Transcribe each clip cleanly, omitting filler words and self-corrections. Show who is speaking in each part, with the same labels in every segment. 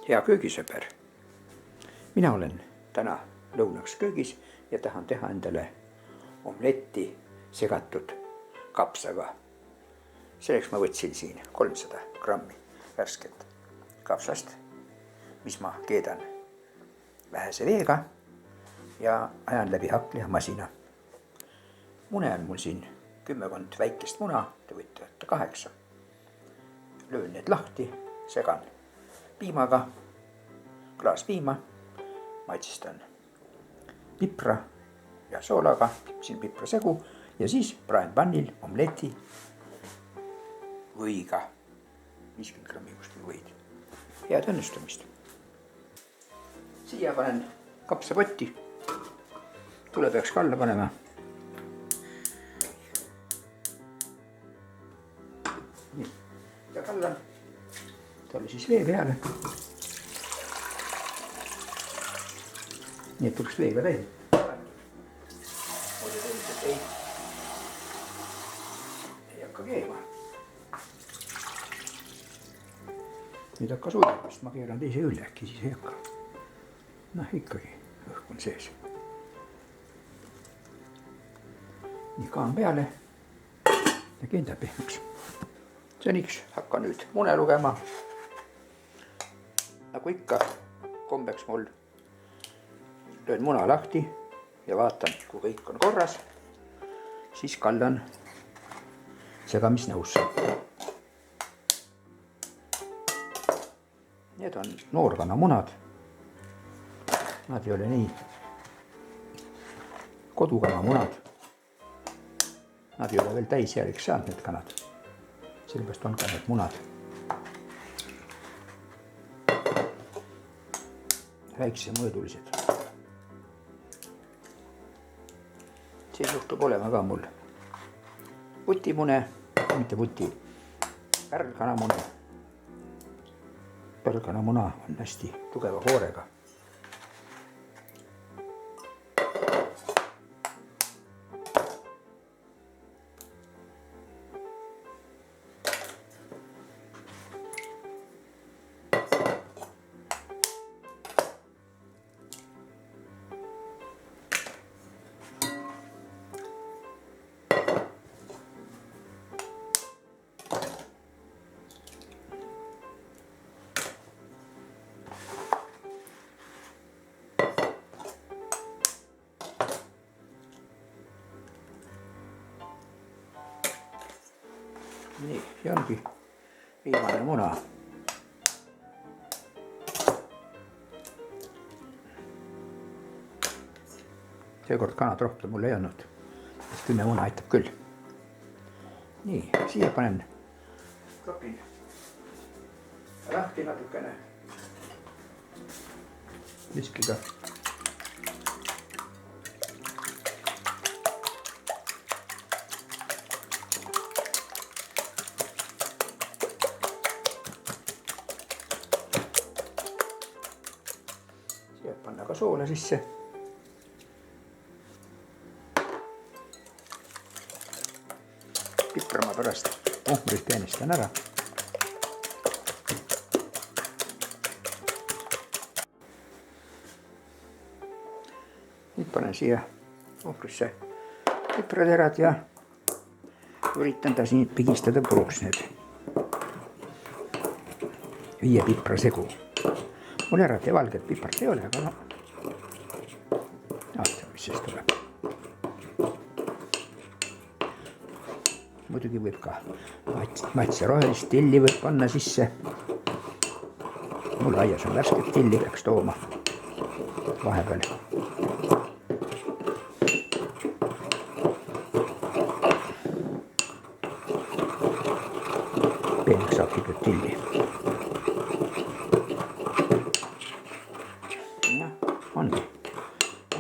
Speaker 1: Hea köögisõber, mina olen täna lõunaks köögis ja tahan teha endale omletti segatud kapsaga. Selleks ma võtsin siin 300 grammi värsket kapsast, mis ma keedan vähese veega ja ajan läbi hakklihamasina. Mune on mul siin 10 väikest muna, te võite võtta 8. Löön need lahti, segan piimaga, klaas piima, maitsistan pipra ja soolaga, siin piprasegu ja siis praen pannil omleti võiga, 50 grammi kuskil võid. Head õnnestumist. Siia panen kapsapotti, tule peaks ka alla panema. Nii, ja kallan talle siis vee peale. Nii et tuleks veega täis. Muidu selliselt ei hakka keema. Nüüd hakka suuremast, ma keeran teise üle, äkki siis ei hakka. Noh, ikkagi õhk on sees. Nii kaan peale ja keendab pehmeks. Seniks hakka nüüd mune lugema. Nagu ikka kombeks mul löön muna lahti ja vaatan, kui kõik on korras, siis kallan segamisnõusse. Need on noorkana munad. Nad ei ole nii kodukana munad. Nad ei ole veel täisjärgiks saanud need kanad. Sellepärast on ka need munad. Väikse mõõdulised. Siin juhtub olema ka mul vutimune, mitte vuti, pärlkanamune. Pärlkanamuna on hästi tugeva hoorega. Nii, ja ongi viimane muna. Seekord kanad rohkem mul ei olnud, 10 muna aitab küll. Nii, siia panen, klopin lahti natukene viskiga. Panna ka soola sisse. Pipra ma pärast ohmrit peenistan ära. Nüüd panen siia ohvrisse pipraterad ja üritan ta siin pigistada puruks need 5 piprasegu. Mul eraldi valget pipart ei ole, aga no, vaata, mis siis tuleb. Muidugi võib ka matse rohelist tilli võib panna sisse. Mul aias on värsket tilli, peaks tooma vahepeal. Peeneks hakitud tilli.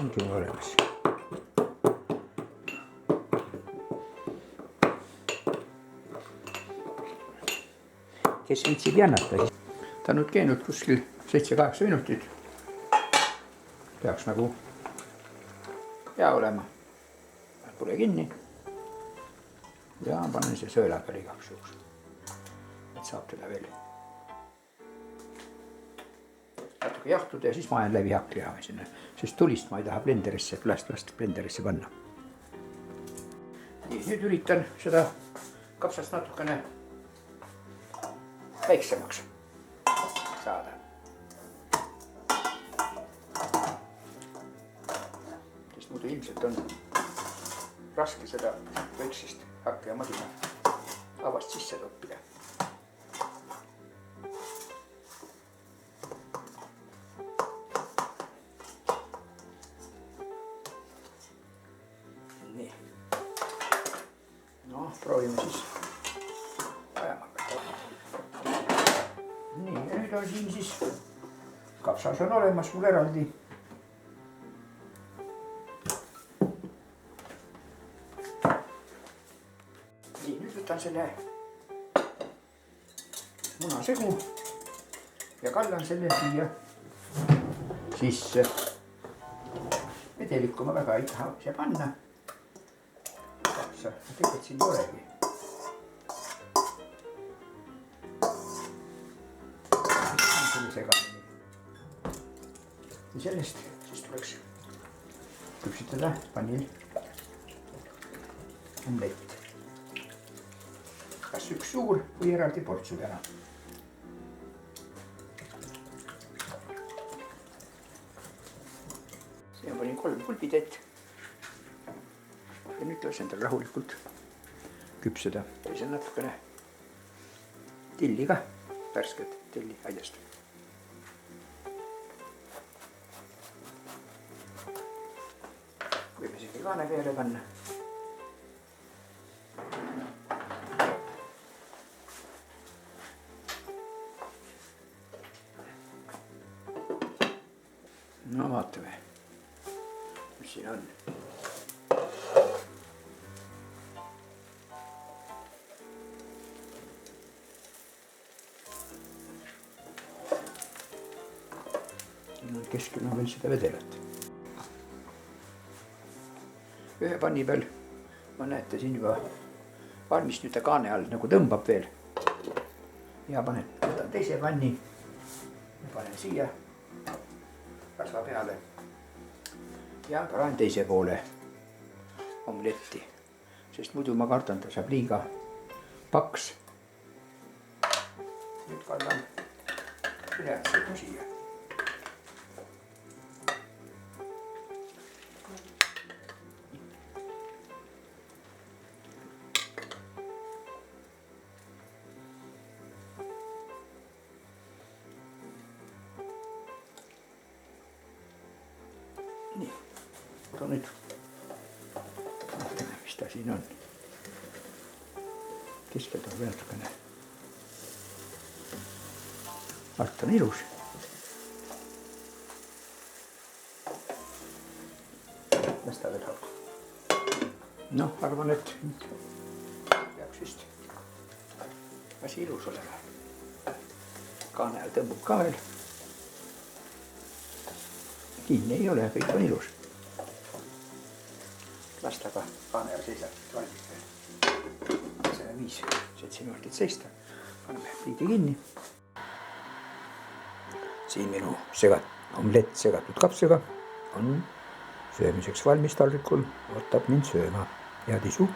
Speaker 1: Ongi olemas. Kes viitsib jännata, siis ta on nüüd keenud kuskil 7-8 minutit. Peaks nagu hea olema. Pule kinni ja panen see sööla peale igaks juhuks. Et saab teda veel natuke jahtuda ja siis ma ajan läbi hakklihavi sinna, sest tulist ma ei taha blenderisse, last blenderisse panna. nii, nüüd üritan seda kapsast natukene väiksemaks saada. sest muidu ilmselt on raske seda väiksest hakklihamadina avast sisse toppida. nii. noh, proovime siis ajama hakata. nii, ja nüüd on siin siis kapsas on olemas mul eraldi. nii, nüüd võtan selle munasegu ja kallan selle siia sisse. vedelikku ma väga ei taha siia panna. kapsa, tegelikult siin ei olegi. selle segamini. ja sellest siis tuleks küpsitada vanil omlett. kas üks suur või eraldi portsudena. siia panin 3 pulbitätt. ja nüüd lasen tal rahulikult küpseda. lisan natukene tilli ka, värsket tilli aiast. võime isegi kaane peale panna. no vaatame, mis siin on. keskel on veel seda vedelat. ühe panni peal ma näete siin juba valmis nüüd ta kaane all nagu tõmbab veel. ja võtan teise panni ja panen siia rasva peale ja panen teise poole omletti, sest muidu ma kardan, ta saab liiga paks. nüüd kannan ülejäänud siia. nii, nüüd vaatame, mis ta siin on. keskelt on veel natukene. alt on ilus. las ta veel hakkab. noh, arvan, et peaks vist asi ilus olema. kaane all tõmbub ka veel. kinni ei ole, kõik on ilus. las ta ka kaane all seisab valmis veel. 7 minutit seista, paneme pliidi kinni. siin minu omlett segatud kapsaga on söömiseks valmis taldrikul, ootab mind sööma. head isu.